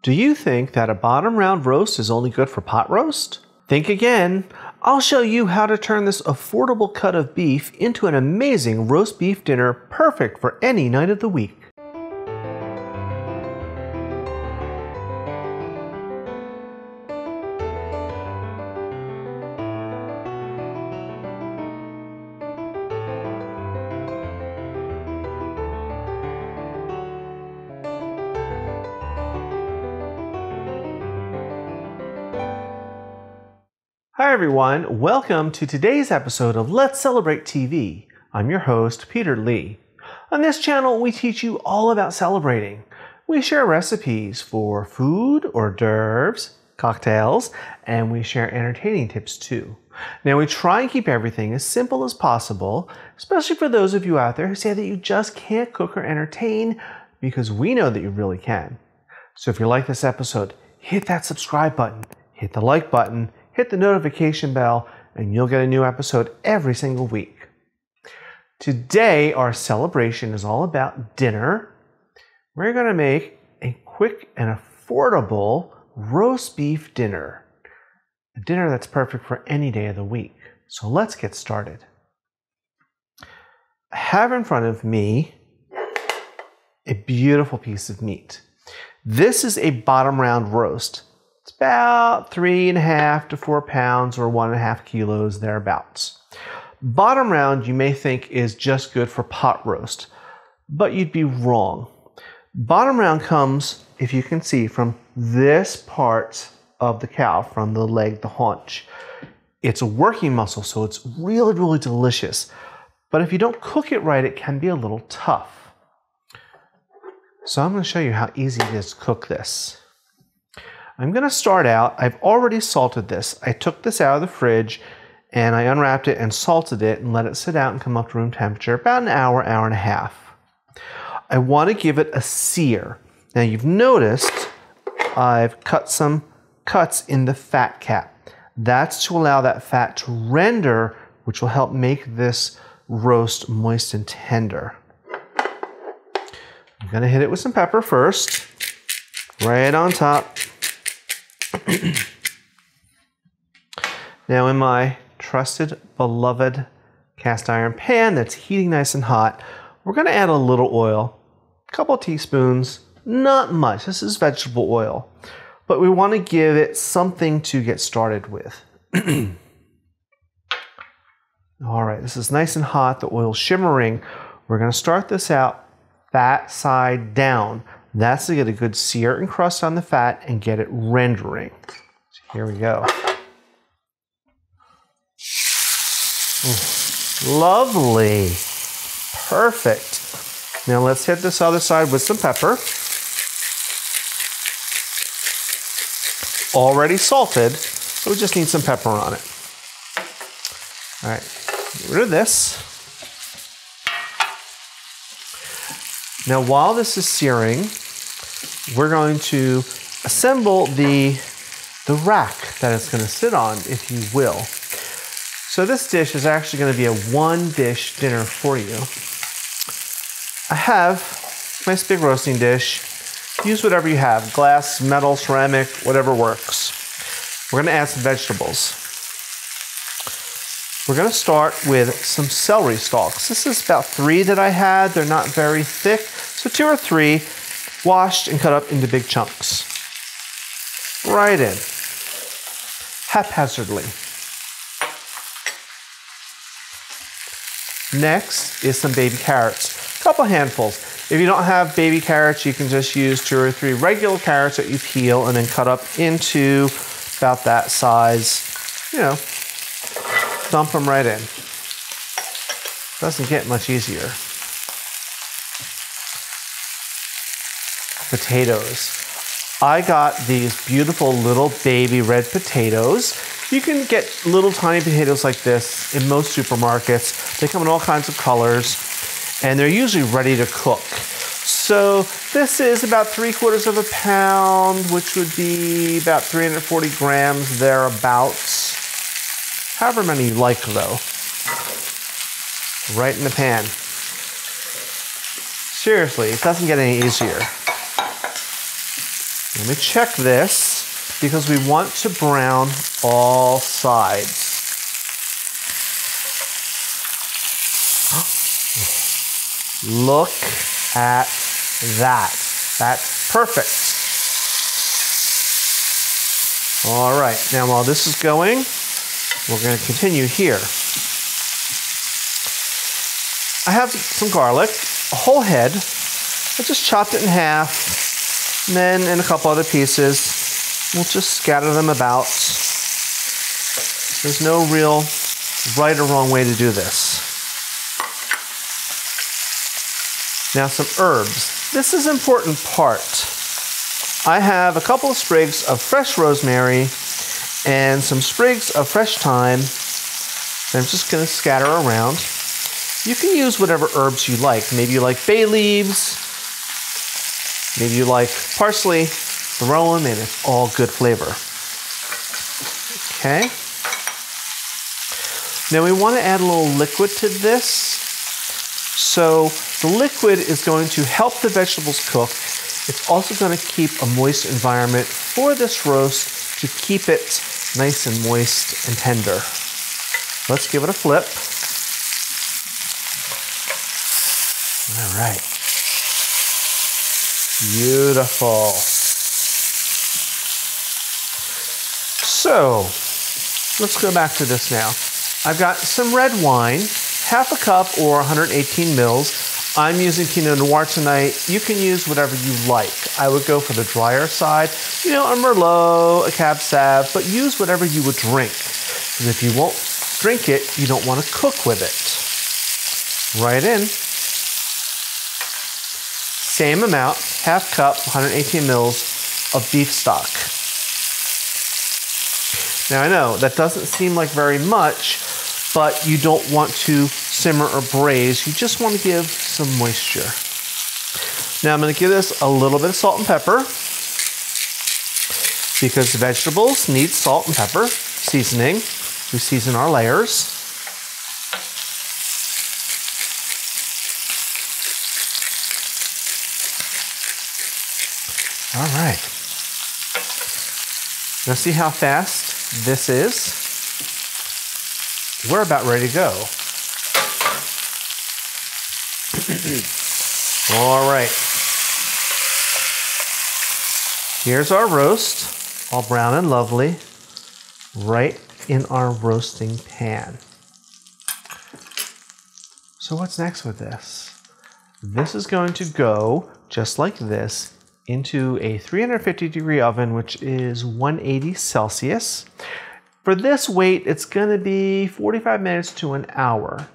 Do you think that a bottom round roast is only good for pot roast? Think again. I'll show you how to turn this affordable cut of beef into an amazing roast beef dinner perfect for any night of the week. Hi everyone, welcome to today's episode of Let's Celebrate TV. I'm your host, Peter Lee. On this channel, we teach you all about celebrating. We share recipes for food, hors d'oeuvres, cocktails, and we share entertaining tips too. Now we try and keep everything as simple as possible, especially for those of you out there who say that you just can't cook or entertain, because we know that you really can. So if you like this episode, hit that subscribe button, hit the like button, hit the notification bell, and you'll get a new episode every single week. Today, our celebration is all about dinner. We're going to make a quick and affordable roast beef dinner. A dinner that's perfect for any day of the week. So let's get started. I have in front of me a beautiful piece of meat. This is a bottom round roast. It's about 3.5 to 4 pounds or 1.5 kilos thereabouts. Bottom round you may think is just good for pot roast, but you'd be wrong. Bottom round comes, if you can see, from this part of the cow, from the leg, the haunch. It's a working muscle, so it's really, really delicious. But if you don't cook it right, it can be a little tough. So I'm going to show you how easy it is to cook this. I'm going to start out, I've already salted this. I took this out of the fridge and I unwrapped it and salted it and let it sit out and come up to room temperature about an hour, hour and a half. I want to give it a sear. Now you've noticed I've cut some cuts in the fat cap. That's to allow that fat to render, which will help make this roast moist and tender. I'm going to hit it with some pepper first, right on top. Now in my trusted, beloved cast iron pan that's heating nice and hot, we're going to add a little oil, a couple teaspoons, not much. This is vegetable oil, but we want to give it something to get started with. All right, this is nice and hot, the oil's shimmering. We're going to start this out fat side down. That's to get a good sear and crust on the fat and get it rendering. So here we go. Lovely. Perfect. Now let's hit this other side with some pepper. Already salted, so we just need some pepper on it. All right, get rid of this. Now while this is searing, we're going to assemble the rack that it's going to sit on, if you will. So this dish is actually going to be a one-dish dinner for you. I have a nice big roasting dish. Use whatever you have, glass, metal, ceramic, whatever works. We're going to add some vegetables. We're going to start with some celery stalks. This is about 3 that I had. They're not very thick, so 2 or 3 washed and cut up into big chunks. Right in, haphazardly. Next is some baby carrots, a couple handfuls. If you don't have baby carrots, you can just use 2 or 3 regular carrots that you peel and then cut up into about that size, you know. Dump them right in. Doesn't get much easier. Potatoes. I got these beautiful little baby red potatoes. You can get little tiny potatoes like this in most supermarkets. They come in all kinds of colors and they're usually ready to cook. So this is about 3/4 pound, which would be about 340 grams thereabouts. However many you like though. Right in the pan. Seriously, it doesn't get any easier. Let me check this because we want to brown all sides. Look at that. That's perfect. All right, now while this is going, we're going to continue here. I have some garlic, a whole head. I just chopped it in half, and then in a couple other pieces, we'll just scatter them about. There's no real right or wrong way to do this. Now some herbs. This is an important part. I have a couple of sprigs of fresh rosemary and some sprigs of fresh thyme. I'm just going to scatter around. You can use whatever herbs you like. Maybe you like bay leaves. Maybe you like parsley. Throw them in. It's all good flavor. Okay. Now we want to add a little liquid to this. So the liquid is going to help the vegetables cook. It's also going to keep a moist environment for this roast to keep it nice and moist and tender. Let's give it a flip. All right. Beautiful. So let's go back to this now. I've got some red wine, half a cup or 118 mils. I'm using Pinot Noir tonight. You can use whatever you like. I would go for the drier side, you know, a Merlot, a Cab Sav, but use whatever you would drink. Because if you won't drink it, you don't want to cook with it. Right in. Same amount, half cup, 118 mils of beef stock. Now I know that doesn't seem like very much, but you don't want to simmer or braise. You just want to give some moisture. Now I'm going to give this a little bit of salt and pepper because the vegetables need salt and pepper seasoning. We season our layers. All right. Now see how fast this is? We're about ready to go. All right. Here's our roast, all brown and lovely, right in our roasting pan. So what's next with this? This is going to go just like this into a 350 degree oven, which is 180 Celsius. For this weight, it's going to be 45 minutes to an hour.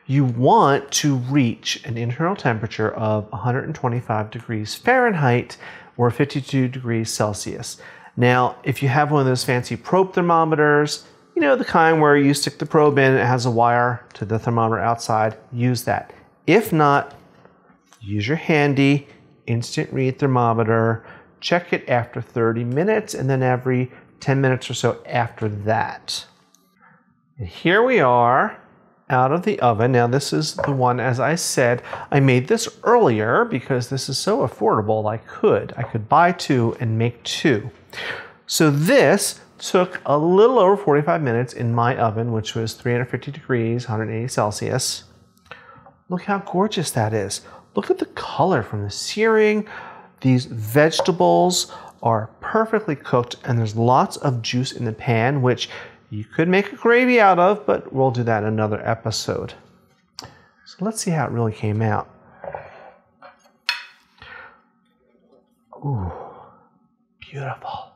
You want to reach an internal temperature of 125 degrees Fahrenheit or 52 degrees Celsius. Now, if you have one of those fancy probe thermometers, you know, the kind where you stick the probe in, it has a wire to the thermometer outside, use that. If not, use your handy instant read thermometer. Check it after 30 minutes and then every 10 minutes or so after that. And here we are out of the oven. Now this is the one, as I said, I made this earlier because this is so affordable. I could buy two and make two. So this took a little over 45 minutes in my oven, which was 350 degrees, 180 Celsius. Look how gorgeous that is. Look at the color from the searing. These vegetables are perfectly cooked and there's lots of juice in the pan, which you could make a gravy out of, but we'll do that in another episode. So let's see how it really came out. Ooh, beautiful.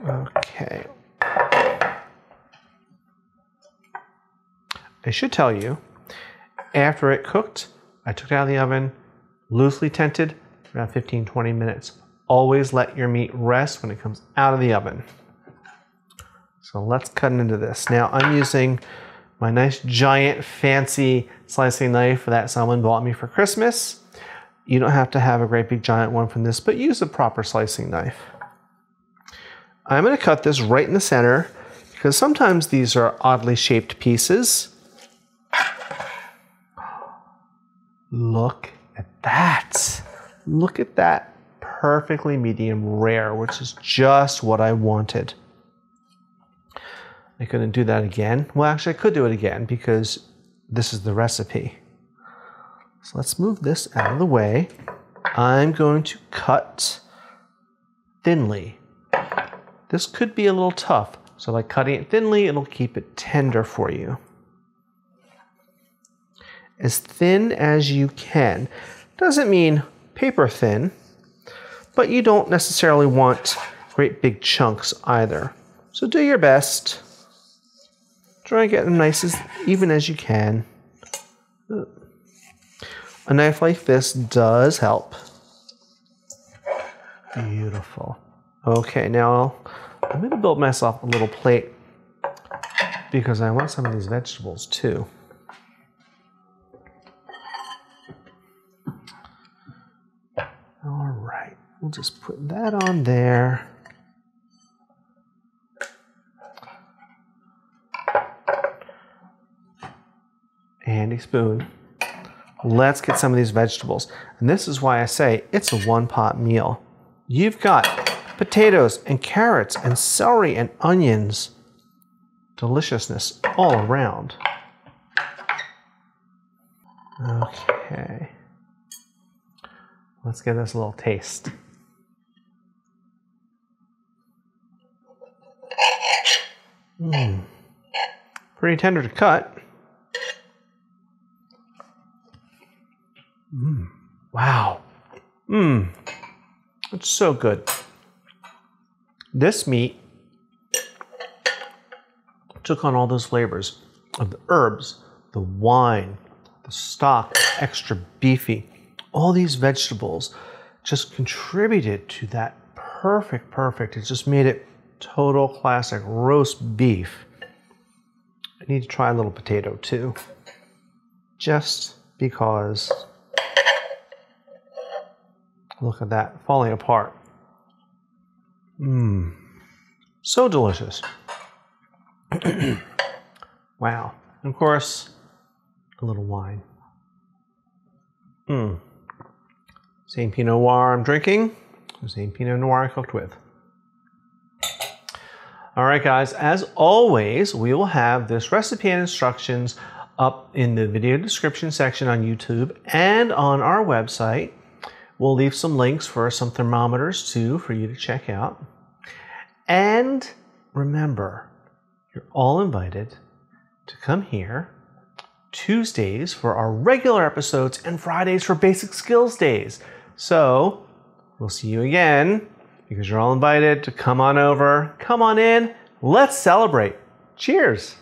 Okay. I should tell you, after it cooked, I took it out of the oven, loosely tented, around 15-20 minutes. Always let your meat rest when it comes out of the oven. So let's cut into this. Now I'm using my nice giant fancy slicing knife that someone bought me for Christmas. You don't have to have a great big giant one from this, but use a proper slicing knife. I'm going to cut this right in the center because sometimes these are oddly shaped pieces. Look at that. Look at that, perfectly medium rare, which is just what I wanted. I couldn't do that again. Well, actually I could do it again because this is the recipe. So let's move this out of the way. I'm going to cut thinly. This could be a little tough, so by cutting it thinly, it'll keep it tender for you. As thin as you can. Doesn't mean paper thin, but you don't necessarily want great big chunks either. So do your best. Try and get them nice as even as you can. A knife like this does help. Beautiful. Okay, now I'm going to build myself a little plate because I want some of these vegetables too. All right, we'll just put that on there. Handy spoon. Let's get some of these vegetables. And this is why I say it's a one-pot meal. You've got potatoes and carrots and celery and onions. Deliciousness all around. Okay. Let's give this a little taste. Pretty tender to cut. Wow. It's so good. This meat took on all those flavors of the herbs, the wine, the stock, extra beefy. All these vegetables just contributed to that perfect. It just made it total classic roast beef. I need to try a little potato too, just because. Look at that, falling apart. So delicious. Wow. And of course, a little wine. Same Pinot Noir I'm drinking, the same Pinot Noir I cooked with. All right, guys, as always, we will have this recipe and instructions up in the video description section on YouTube and on our website. We'll leave some links for some thermometers too for you to check out. And remember, you're all invited to come here Tuesdays for our regular episodes and Fridays for Basic Skills Days. So we'll see you again because you're all invited to come on over, come on in, let's celebrate. Cheers.